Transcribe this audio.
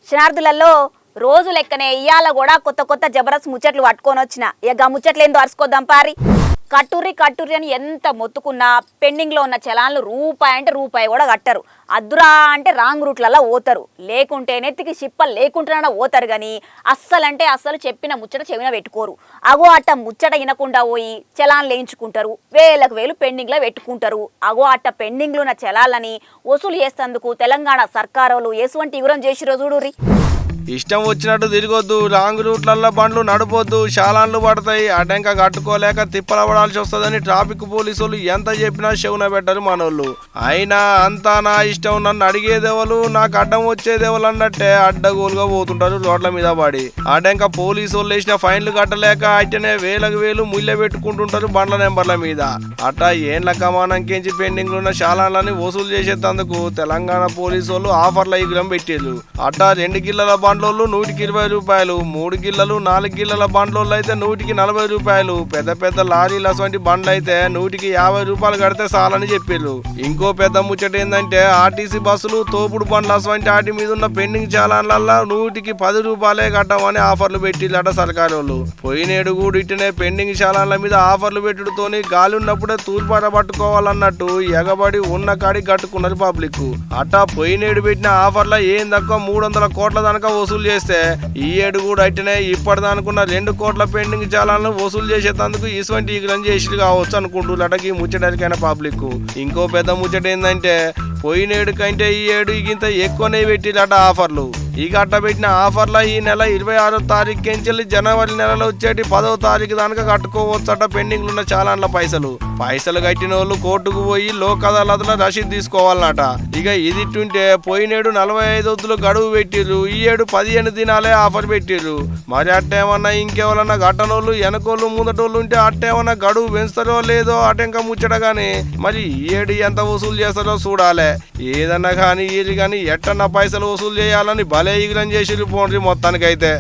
శనార్థులలో రోజు లెక్కనే ఇయ్యాల కూడా కొత్త కొత్త జబర్దస్త్ ముచ్చట్లు పట్టుకొని వచ్చిన ఇక ముచ్చట్లు ఏందో అరుచుకోద్దాం పారి. కట్టుర్రి అని ఎంత మొత్తుకున్నా పెండింగ్లో ఉన్న చలాన్లు రూపాయి అంటే రూపాయి కూడా కట్టరు. అద్దురా అంటే రాంగ్ రూట్లలో పోతారు, లేకుంటే నెత్తికి చిప్ప లేకుంటున్నా పోతారు. కానీ అస్సలు చెప్పిన ముచ్చట చెవిన పెట్టుకోరు. అగో అట్ట ముచ్చట వినకుండా పోయి చలాన్లు వేయించుకుంటారు, వేలకు వేలు పెండింగ్లో పెట్టుకుంటారు. అగో అట్ట పెండింగ్లో ఉన్న చలాన్లని వసూలు చేసేందుకు తెలంగాణ సర్కారులు ఎటువంటి ఇగురం చేసిరో చూడుర్రి. ఇష్టం వచ్చినట్టు తిరగొద్దు, రాంగ్ రూట్లల్లో బండ్లు నడపొద్దు, శాలాన్లు పడతాయి, అడ్డంక కట్టుకోలేక తిప్పల పడాల్సి వస్తుందని ట్రాఫిక్ పోలీసులు ఎంత చెప్పినా చెవున పెట్టరు మనోళ్ళు. అయినా అంతా నా ఇష్టం, నన్ను అడిగేదేవలు నాకు అడ్డం వచ్చేదేవలు అన్నట్టే అడ్డగోలుగా పోతుంటారు రోడ్ల మీద పడి. అడ్డంక పోలీసులు వేసిన ఫైన్లు కట్టలేక అట్టనే వేలకు వేలు ముళ్ళె పెట్టుకుంటుంటారు బండ్ల నెంబర్ల మీద. అట్టా ఏండ్ల కమానంకించి పెండింగ్ ఉన్న శాలాన్లని వసూలు చేసేందుకు తెలంగాణ పోలీసులు ఆఫర్ల ఇగ్రం పెట్టారు. అట్టా 2 కిలోల బండ్లు 100కి 20 రూపాయలు, 3 కిలోలు 4 కిలోల బండ్లు అయితే 100కి 40 రూపాయలు, పెద్ద లారీలు అటువంటి బండ్లు అయితే 100కి 50 రూపాయలు కడితే చాలని చెప్పారు. ఇంకో పెద్ద ముచ్చట ఏంటంటే ఆర్టీసీ బస్సులు, తోపుడు బండ్లు అటువంటి వాటి మీద ఉన్న పెండింగ్ చాలాన్లల్లో 100కి 10 రూపాయలే కట్టమని ఆఫర్లు పెట్టిల్లట సర్కారు వాళ్ళు. పోయినేడు కూడా ఇట్టనే పెండింగ్ చాలాన్ల మీద ఆఫర్లు పెట్టుడుతోని గాలి ఉన్నప్పుడే తూర్పాట పట్టుకోవాలన్నట్టు ఎగబడి ఉన్న కాడికి కట్టుకున్నారు పబ్లిక్. అట్టా పోయినేడు పెట్టిన ఆఫర్ల ఏం తక్కువ 300 కోట్ల దాకా వసూలు చేస్తే ఈ ఏడు కూడా అట్టనే ఇప్పటిదానుకున్న 2 కోట్ల పెండింగ్ చాలాలను వసూలు చేసేందుకు ఇటువంటి ఈగ్రం చేసి కావచ్చు అనుకుంటున్నట ఈ ముచ్చటరికైన పబ్లిక్. ఇంకో పెద్ద ముచ్చట ఏంటంటే పోయినేడు కంటే ఈ ఏడు ఇంత ఎక్కువనే పెట్టిలట ఆఫర్లు. ఈ గట్ట పెట్టిన ఆఫర్ల ఈ నెల 26వ తారీఖు నుంచి జనవరి నెలలో వచ్చేటి 10వ తారీఖు దాకా కట్టుకోవచ్చట పెండింగ్లు ఉన్న చాలాన్ల పైసలు కట్టిన వాళ్ళు కోర్టుకు పోయి లోక్ అదాలత్లో రసీదు తీసుకోవాలన్నట. ఇక ఇదిట్టుంటే పోయినేడు 45 రోజులు గడువు పెట్టిర్రు, ఈ ఏడు 15 దినాలే ఆఫర్ పెట్టిర్రు. మరి అట్టేమన్నా ఇంకెవరన్నా గట్టనోళ్ళు వెనకోళ్ళు ముందటోళ్ళు ఉంటే అట్టేమన్నా గడువు పెంచుతారో లేదో అటెంక ముచ్చట. గానీ మరి ఈ ఏడు ఎంత వసూలు చేస్తారో చూడాలి. ఏదన్నా కానీ ఇది కానీ ఎట్టన్నా పైసలు వసూలు చేయాలని భలే ఈగ్రం చేసిర్రు పోండ్రి మొత్తానికైతే.